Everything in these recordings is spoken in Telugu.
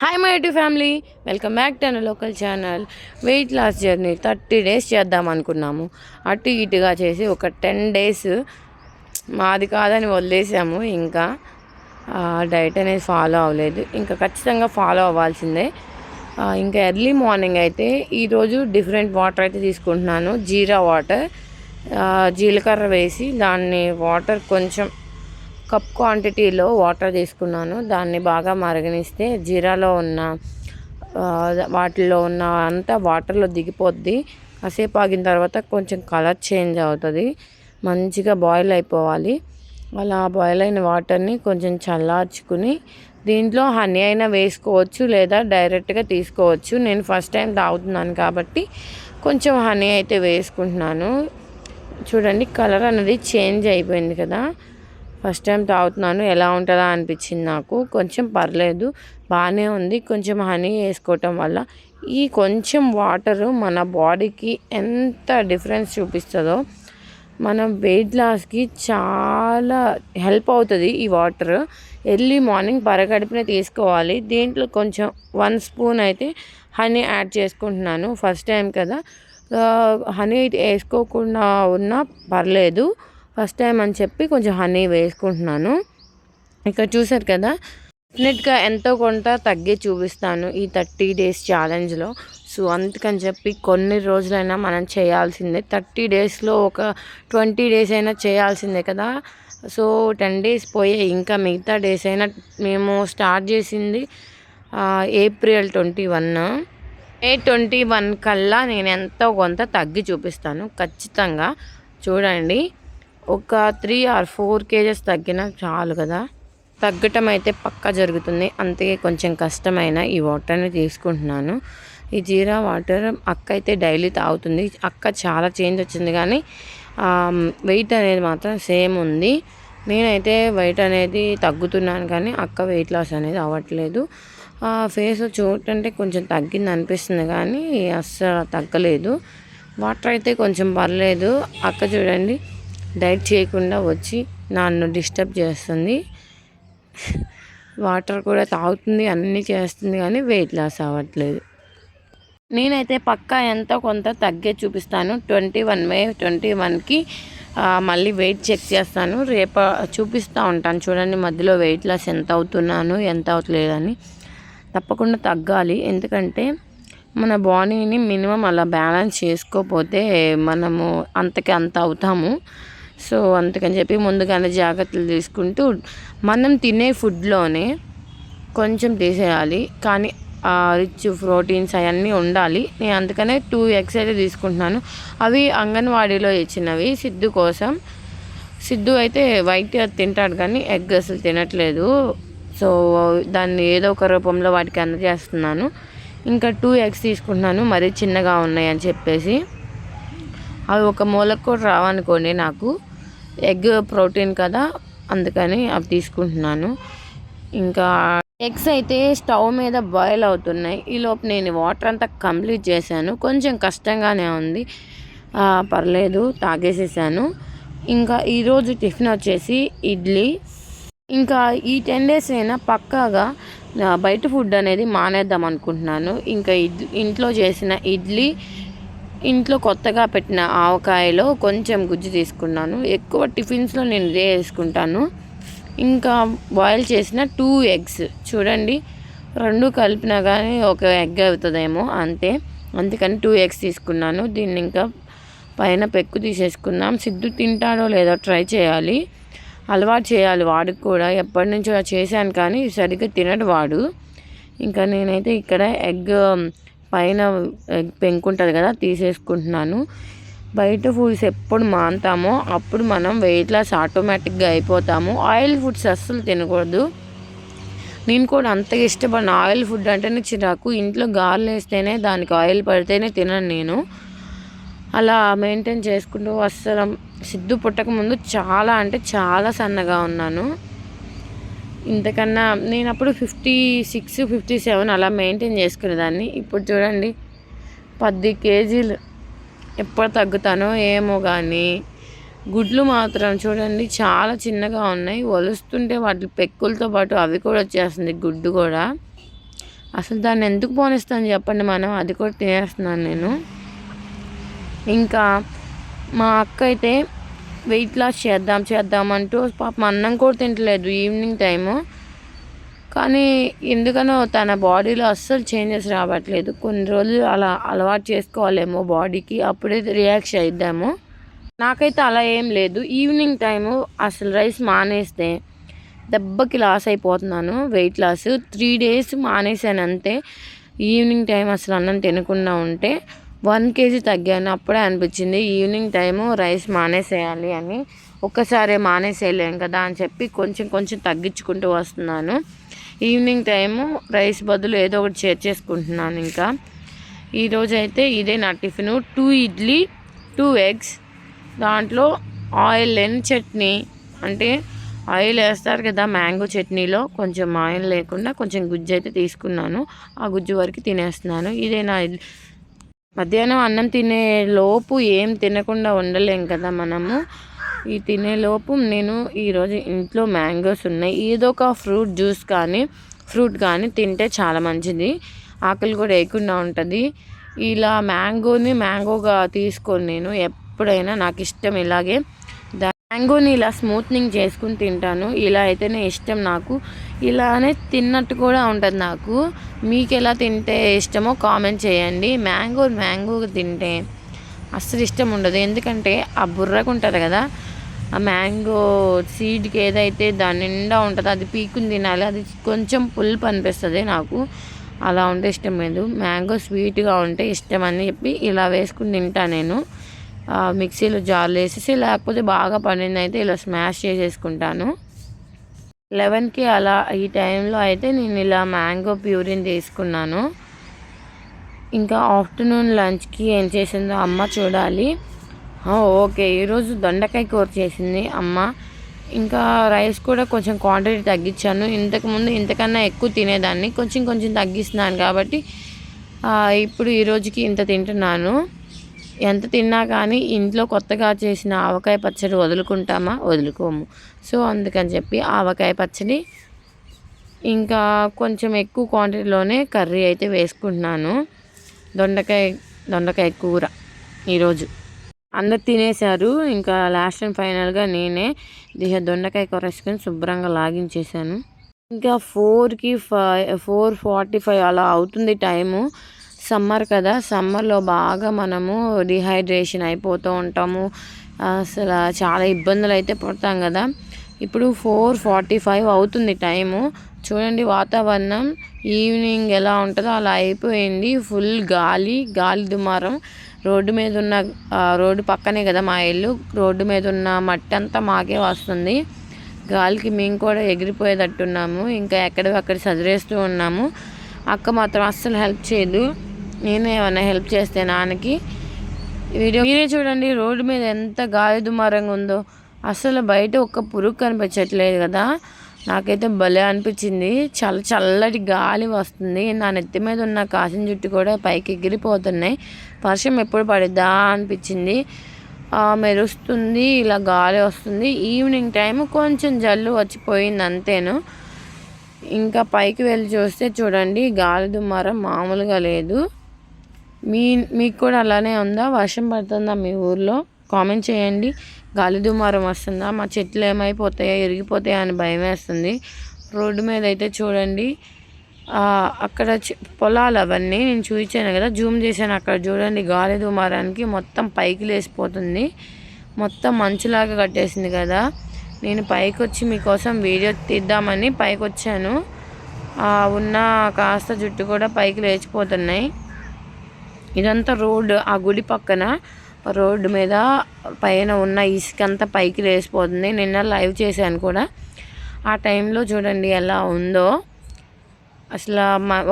Hi my YouTube family, welcome back to our local channel. Weight loss journey 30 days చేద్దాం అనుకున్నాము. అటు ఇటుగా చేసి ఒక 10 డేస్ మాది కాదని వదిలేసాము. ఇంకా డైట్ అనేది ఫాలో అవ్వలేదు. ఇంకా ఖచ్చితంగా ఫాలో అవ్వాల్సిందే. ఇంకా ఎర్లీ మార్నింగ్ అయితే ఈరోజు డిఫరెంట్ వాటర్ అయితే తీసుకుంటున్నాను. జీరా వాటర్, జీలకర్ర వేసి దాన్ని వాటర్ కొంచెం కప్ క్వాంటిటీలో వాటర్ తీసుకున్నాను. దాన్ని బాగా మరగనిస్తే జీరాలో ఉన్న వాటిలో ఉన్న అంతా వాటర్లో దిగిపోద్ది. కాసేపు ఆగిన తర్వాత కొంచెం కలర్ చేంజ్ అవుతుంది. మంచిగా బాయిల్ అయిపోవాలి. అలా బాయిల్ అయిన వాటర్ని కొంచెం చల్లార్చుకుని దీంట్లో హనీ అయినా వేసుకోవచ్చు, లేదా డైరెక్ట్గా తీసుకోవచ్చు. నేను ఫస్ట్ టైం తాగుతున్నాను కాబట్టి కొంచెం హనీ అయితే వేసుకుంటున్నాను. చూడండి, కలర్ అనేది చేంజ్ అయిపోయింది కదా. ఫస్ట్ టైం తాగుతున్నాను, ఎలా ఉంటుందా అనిపించింది నాకు. కొంచెం పర్లేదు, బాగానే ఉంది. కొంచెం హనీ వేసుకోవటం వల్ల ఈ కొంచెం వాటరు మన బాడీకి ఎంత డిఫరెన్స్ చూపిస్తుందో, మన వెయిట్ లాస్కి చాలా హెల్ప్ అవుతుంది ఈ వాటర్. ఎర్లీ మార్నింగ్ పరగడుపునే తీసుకోవాలి. దీంట్లో కొంచెం 1 స్పూన్ అయితే హనీ యాడ్ చేసుకుంటున్నాను. ఫస్ట్ టైం కదా, హనీ వేసుకోకుండా ఉన్నా పర్లేదు. ఫస్ట్ టైం అని చెప్పి కొంచెం హనీ వేసుకుంటున్నాను. ఇక్కడ చూసారు కదా, డెఫినెట్గా ఎంతో కొంత తగ్గి చూపిస్తాను ఈ 30 డేస్ ఛాలెంజ్లో. సో అందుకని చెప్పి కొన్ని రోజులైనా మనం చేయాల్సిందే. 30 డేస్లో ఒక 20 డేస్ అయినా చేయాల్సిందే కదా. సో 10 డేస్ పోయే, ఇంకా మిగతా డేస్ అయినా. మేము స్టార్ట్ చేసింది ఏప్రిల్ 21. మే 21 కల్లా నేను ఎంతో కొంత తగ్గి చూపిస్తాను ఖచ్చితంగా. చూడండి, ఒక 3 or 4 kgs తగ్గినా చాలు కదా. తగ్గటం అయితే పక్కా జరుగుతుంది. అంతే, కొంచెం కష్టమైన ఈ వాటర్ని తీసుకుంటున్నాను. ఈ జీరా వాటర్ అక్క అయితే డైలీ తాగుతుంది. అక్క చాలా చేంజ్ వచ్చింది, కానీ వెయిట్ అనేది మాత్రం సేమ్ ఉంది. నేనైతే వెయిట్ అనేది తగ్గుతున్నాను, కానీ అక్క వెయిట్ లాస్ అనేది అవ్వట్లేదు. ఫేస్ చూడటంటే కొంచెం తగ్గింది అనిపిస్తుంది, కానీ అస్సలు తగ్గలేదు. వాటర్ అయితే కొంచెం పర్లేదు. అక్క చూడండి, డైట్ చేయకుండా వచ్చి నన్ను డిస్టర్బ్ చేస్తుంది. వాటర్ కూడా తాగుతుంది, అన్నీ చేస్తుంది, కానీ వెయిట్ లాస్ అవ్వట్లేదు. నేనైతే పక్కా ఎంతో కొంత తగ్గే చూపిస్తాను. మే 21కి మళ్ళీ వెయిట్ చెక్ చేస్తాను. రేపు చూపిస్తూ ఉంటాను. చూడండి, మధ్యలో వెయిట్ లాస్ ఎంత అవుతున్నాను, ఎంత అవుతలేదని. తప్పకుండా తగ్గాలి, ఎందుకంటే మన బాడీని మినిమం అలా బ్యాలెన్స్ చేసుకోకపోతే మనము అంతకి అంత అవుతాము. సో అందుకని చెప్పి ముందుగానే జాగ్రత్తలు తీసుకుంటూ మనం తినే ఫుడ్లోనే కొంచెం తీసేయాలి, కానీ రిచ్ ప్రోటీన్స్ అవన్నీ ఉండాలి. నేను అందుకనే 2 eggs అయితే తీసుకుంటున్నాను. అవి అంగన్వాడీలో ఇచ్చినవి సిద్ధు కోసం. సిద్ధు అయితే వైట్ తింటాడు, కానీ ఎగ్ అసలు తినట్లేదు. సో దాన్ని ఏదో ఒక రూపంలో వాటికి అందజేస్తున్నాను. ఇంకా 2 eggs తీసుకుంటున్నాను, మరీ చిన్నగా ఉన్నాయి అని చెప్పేసి. అవి ఒక మూలకు కూడా రావనుకోండి, నాకు ఎగ్ ప్రోటీన్ కదా, అందుకని అవి తీసుకుంటున్నాను. ఇంకా ఎగ్స్ అయితే స్టవ్ మీద బాయిల్ అవుతున్నాయి. ఈలోపు నేను వాటర్ అంతా కంప్లీట్ చేశాను. కొంచెం కష్టంగానే ఉంది, పర్లేదు, తాగేసేసాను. ఇంకా ఈరోజు టిఫిన్ వచ్చేసి ఇడ్లీ. ఇంకా ఈ 10 days అయినా పక్కాగా బయట ఫుడ్ అనేది మానేద్దాం అనుకుంటున్నాను. ఇంకా ఇంట్లో చేసిన ఇడ్లీ, ఇంట్లో కొత్తగా పెట్టిన ఆవకాయలో కొంచెం గుజ్జు తీసుకున్నాను. ఎక్కువ టిఫిన్స్లో నేను ఇదే వేసుకుంటాను. ఇంకా బాయిల్ చేసిన 2 eggs, చూడండి, 2 కలిపినా కానీ ఒక ఎగ్ అవుతుందేమో అంతే. అందుకని 2 eggs తీసుకున్నాను. దీన్ని ఇంకా పైన పెక్కు తీసేసుకున్నాం. సిద్ధు తింటాడో లేదో ట్రై చేయాలి, అలవాటు చేయాలి వాడికి కూడా. ఎప్పటి నుంచో చేశాను, కానీ సరిగ్గా తినడు వాడు. ఇంకా నేనైతే ఇక్కడ ఎగ్ పైన పెంకు ఉంటుంది కదా, తీసేసుకుంటున్నాను. బయట ఫుడ్స్ ఎప్పుడు మానుతామో అప్పుడు మనం వెయిట్ లాస్ ఆటోమేటిక్గా అయిపోతాము. ఆయిల్ ఫుడ్స్ అస్సలు తినకూడదు. నేను కూడా అంతగా ఇష్టపడిన ఆయిల్ ఫుడ్ అంటేనే చిరాకు. ఇంట్లో గారెలు వేస్తేనే దానికి ఆయిల్ పడితేనే తినను నేను. అలా మెయింటైన్ చేసుకుంటూ అస్సలు సిద్ధు పుట్టక ముందు చాలా అంటే చాలా సన్నగా ఉన్నాను. ఇంతకన్నా నేను అప్పుడు 56, 57 అలా మెయింటైన్ చేసుకునేదాన్ని. ఇప్పుడు చూడండి, 10 kgs. ఎప్పుడు తగ్గుతానో ఏమో కానీ. గుడ్లు మాత్రం చూడండి చాలా చిన్నగా ఉన్నాయి. ఒలుస్తుంటే వాటి పెక్కులతో పాటు అవి కూడా వచ్చేస్తుంది, గుడ్డు కూడా. అసలు దాన్ని ఎందుకు పోనిస్తాను చెప్పండి మనం, అది కూడా తినేస్తున్నాను నేను. ఇంకా మా అక్క అయితే వెయిట్ లాస్ చేద్దామంటూ పాపం అన్నం కూడా తింటలేదు ఈవినింగ్ టైము. కానీ ఎందుకనో తన బాడీలో అస్సలు చేంజెస్ రావట్లేదు. కొన్ని రోజులు అలా అలవాటు చేసుకోవాలేమో బాడీకి, అప్పుడే రియాక్ట్ అయిద్దాము. నాకైతే అలా ఏం లేదు. ఈవినింగ్ టైము అసలు రైస్ మానేస్తే దెబ్బకి లాస్ అయిపోతున్నాను, వెయిట్ లాస్. 3 days మానేసాను అంతే. ఈవినింగ్ టైం అసలు అన్నం తినకుండా ఉంటే 1 kg తగ్గాను. అప్పుడే అనిపించింది ఈవినింగ్ టైము రైస్ మానేసేయాలి అని. ఒక్కసారి మానేసేయలేం కదా అని చెప్పి కొంచెం కొంచెం తగ్గించుకుంటూ వస్తున్నాను. ఈవినింగ్ టైము రైస్ బదులు ఏదో ఒకటి చేసుకుంటున్నాను. ఇంకా ఈరోజు అయితే ఇదే నా టిఫిను. 2 ఇడ్లీ 2 eggs, దాంట్లో ఆయిల్ లేని చట్నీ. అంటే ఆయిల్ వేస్తారు కదా మ్యాంగో చట్నీలో, కొంచెం ఆయిల్ లేకుండా కొంచెం గుజ్జు అయితే తీసుకున్నాను. ఆ గుజ్జు వరకు తినేస్తున్నాను. ఇదే నా మధ్యాహ్నం అన్నం తినే లోపు ఏం తినకుండా ఉండలేం కదా మనము. ఈ తినేలోపు నేను ఈరోజు ఇంట్లో మ్యాంగోస్ ఉన్నాయి, ఏదో ఒక ఫ్రూట్ కానీ తింటే చాలా మంచిది, ఆకలి కూడా వేయకుండా ఉంటుంది. ఇలా మ్యాంగోగా తీసుకొని నేను ఎప్పుడైనా నాకు ఇష్టం ఇలాగే మ్యాంగోని ఇలా స్మూత్నింగ్ చేసుకుని తింటాను. ఇలా అయితేనే ఇష్టం నాకు. ఇలానే తిన్నట్టు కూడా ఉంటుంది నాకు. మీకు ఎలా తింటే ఇష్టమో కామెంట్ చేయండి. మ్యాంగో తింటే అస్సలు ఇష్టం ఉండదు, ఎందుకంటే ఆ బుర్రకు ఉంటుంది కదా, ఆ మ్యాంగో సీడ్కి ఏదైతే దాని నిండా ఉంటుందో అది పీకుని తినాలి. అది కొంచెం పులుపు అనిపిస్తుంది నాకు, అలా ఉంటే ఇష్టం లేదు. మ్యాంగో స్వీట్గా ఉంటే ఇష్టం అని చెప్పి ఇలా వేసుకుని తింటాను నేను. మిక్సీలో జార్లు వేసేసి, లేకపోతే బాగా పండిందైతే ఇలా స్మాష్ చేసేసుకుంటాను. 11కి అలా ఈ టైంలో అయితే నేను ఇలా మ్యాంగో ప్యూరిని తీసుకున్నాను. ఇంకా ఆఫ్టర్నూన్ లంచ్కి ఏం చేసిందో అమ్మ చూడాలి. ఓకే, ఈరోజు దొండకాయ కూర చేసింది అమ్మ. ఇంకా రైస్ కూడా కొంచెం క్వాంటిటీ తగ్గించాను. ఇంతకుముందు ఇంతకన్నా ఎక్కువ తినేదాన్ని, కొంచెం తగ్గిస్తున్నాను కాబట్టి ఇప్పుడు ఈరోజుకి ఇంత తింటున్నాను. ఎంత తిన్నా కానీ ఇంట్లో కొత్తగా చేసిన ఆవకాయ పచ్చడి వదులుకోము. సో అందుకని చెప్పి ఆవకాయ పచ్చడి, ఇంకా కొంచెం ఎక్కువ క్వాంటిటీలోనే కర్రీ అయితే వేసుకుంటున్నాను. దొండకాయ కూర ఈరోజు అందరు తినేశారు. ఇంకా లాస్ట్ అండ్ ఫైనల్గా నేనే దొండకాయ కూర వేసుకొని శుభ్రంగా లాగించేసాను. ఇంకా 4:45 అలా అవుతుంది టైము. సమ్మర్ కదా, సమ్మర్లో బాగా మనము డిహైడ్రేషన్ అయిపోతూ ఉంటాము. అసలు చాలా ఇబ్బందులు అయితే పడతాం కదా. ఇప్పుడు 4:45 అవుతుంది టైము. చూడండి వాతావరణం ఈవినింగ్ ఎలా ఉంటుందో అలా అయిపోయింది. ఫుల్ గాలి దుమారం. రోడ్డు పక్కనే కదా మా ఇల్లు, రోడ్డు మీద ఉన్న మట్టి అంతా మాకే వస్తుంది. గాలికి మేము కూడా ఎగిరిపోయేటట్టున్నాము. ఇంకా ఎక్కడివక్కడ సదిరేస్తూ ఉన్నాము. అక్క మాత్రం అస్సలు హెల్ప్ చేయదు. నేను ఏమన్నా హెల్ప్ చేస్తే నాన్నకి. మీరే చూడండి రోడ్డు మీద ఎంత గాలి దుమారంగా ఉందో. అసలు బయట ఒక్క పురుగు కనిపించట్లేదు కదా. నాకైతే భలే అనిపించింది. చాలా చల్లటి గాలి వస్తుంది. నా నెత్తి మీద ఉన్న కాసిన జుట్టు కూడా పైకి ఎగిరిపోతున్నాయి. వర్షం ఎప్పుడు పడిద్దా అనిపించింది. మెరుస్తుంది, ఇలా గాలి వస్తుంది. ఈవినింగ్ టైం కొంచెం జల్లు వచ్చిపోయింది అంతేను. ఇంకా పైకి వెళ్ళి చూస్తే చూడండి గాలి దుమారం మామూలుగా లేదు. మీకు కూడా అలానే ఉందా? వర్షం పడుతుందా మీ ఊర్లో? కామెంట్ చేయండి. గాలి దుమారం వస్తుందా? మా చెట్లు ఏమైపోతాయో, ఇరిగిపోతాయో అని భయం వేస్తుంది. రోడ్డు మీద అయితే చూడండి, అక్కడ పొలాలు అవన్నీ నేను చూపించాను కదా, జూమ్ చేశాను. అక్కడ చూడండి గాలి దుమారానికి మొత్తం పైకి లేసిపోతుంది. మొత్తం మంచులాగా కట్టేసింది కదా. నేను పైకి వచ్చి మీకోసం వీడియో తీద్దామని పైకి వచ్చాను. ఉన్న కాస్త జుట్టు కూడా పైకి లేచిపోతున్నాయి. ఇదంతా రోడ్డు, ఆ గుడి పక్కన రోడ్డు మీద పైన ఉన్న ఇసుకంతా పైకి లేసిపోతుంది. నిన్న లైవ్ చేశాను కూడా. ఆ టైంలో చూడండి ఎలా ఉందో. అసలు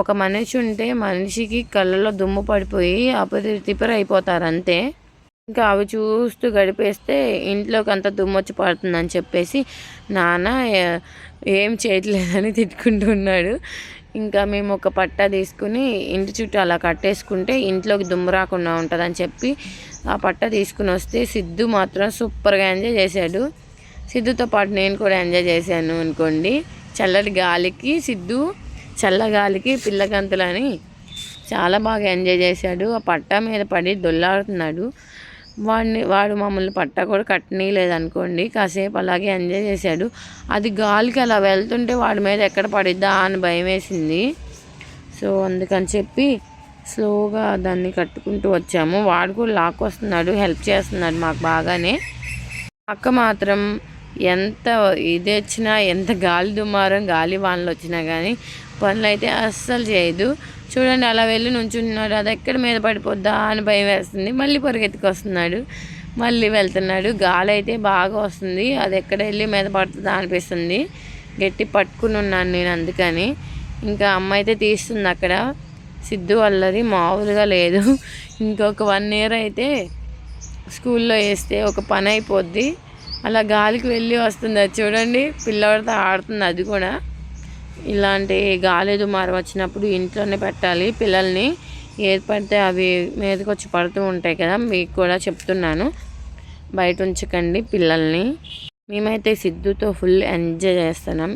ఒక మనిషి ఉంటే మనిషికి కళ్ళలో దుమ్ము పడిపోయి అపరితిపర అయిపోతారు అంతే. ఇంకా అవి చూస్తూ గడిపేస్తే ఇంట్లోకి అంత దుమ్ము వచ్చి పడుతుందని చెప్పేసి నాన్న ఏం చేయట్లేదని తిట్టుకుంటున్నాడు. ఇంకా మేము ఒక పట్టా తీసుకుని ఇంటి చుట్టూ అలా కట్టేసుకుంటే ఇంట్లోకి దుమ్ము రాకుండా ఉంటుందని చెప్పి ఆ పట్టా తీసుకుని వస్తే సిద్ధు మాత్రం సూపర్గా ఎంజాయ్ చేశాడు. సిద్ధుతో పాటు నేను కూడా ఎంజాయ్ చేశాను అనుకోండి. చల్లటి గాలికి సిద్ధు చల్లగాలికి పిల్లగంతులని చాలా బాగా ఎంజాయ్ చేశాడు. ఆ పట్టా మీద పడి దొల్లాడుతున్నాడు. వాడు మమ్మల్ని పట్టా కూడా కట్టనీయలేదనుకోండి. కాసేపు అలాగే ఎంజాయ్ చేశాడు. అది గాలికి అలా వెళ్తుంటే వాడి మీద ఎక్కడ పడిద్దా అని భయం వేసింది. సో అందుకని చెప్పి స్లోగా దాన్ని కట్టుకుంటూ వచ్చాము. వాడు కూడా లాక్కొస్తున్నాడు, హెల్ప్ చేస్తున్నాడు మాకు బాగానే. అక్క మాత్రం ఎంత ఇది వచ్చినా, ఎంత గాలి దుమారం గాలి వానలు వచ్చినా కానీ పనులు అయితే అస్సలు చేయదు. చూడండి అలా వెళ్ళి నుంచున్నాడు. అది ఎక్కడ మీద పడిపోద్దా అని భయం వేస్తుంది. మళ్ళీ పరిగెత్తుకొస్తున్నాడు, మళ్ళీ వెళ్తున్నాడు. గాలి అయితే బాగా వస్తుంది. అది ఎక్కడ వెళ్ళి మీద పడుతుందా అనిపిస్తుంది. గట్టి పట్టుకుని ఉన్నాను నేను అందుకని. ఇంకా అమ్మ అయితే తీస్తుంది అక్కడ. సిద్ధు అల్లరి మామూలుగా లేదు. ఇంకొక 1 year అయితే స్కూల్లో వేస్తే ఒక పని అయిపోద్ది. అలా గాలికి వెళ్ళి వస్తుంది. అది చూడండి పిల్లవాడితో ఆడుతుంది. అది కూడా ఇలాంటి గాలి దుమారం వచ్చినప్పుడు ఇంట్లోనే పెట్టాలి పిల్లల్ని. ఏది పడితే అవి మీదకి వచ్చి పడుతూ ఉంటాయి కదా, మీకు కూడా చెప్తున్నాను. బయట ఉంచకండి పిల్లల్ని. మేమైతే సిద్ధుతో ఫుల్ ఎంజాయ్ చేస్తున్నాం.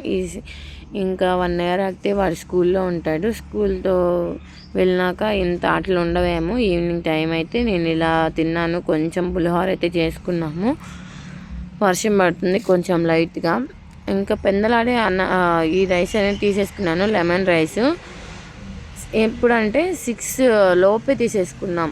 ఇంకా 1 year అయితే వాడు స్కూల్లో ఉంటాడు. స్కూల్తో వెళ్ళినాక ఇంత ఆటలు ఉండవేమో. ఈవినింగ్ టైం అయితే నేను ఇలా తిన్నాను. కొంచెం పులిహోర అయితే చేసుకున్నాము. వర్షం పడుతుంది కొంచెం లైట్గా. ఇంకా పెందలాడే ఈ రైస్ అనేది తీసేసుకున్నాను, లెమన్ రైస్. ఎప్పుడంటే 6 లోపే తీసేసుకున్నాం.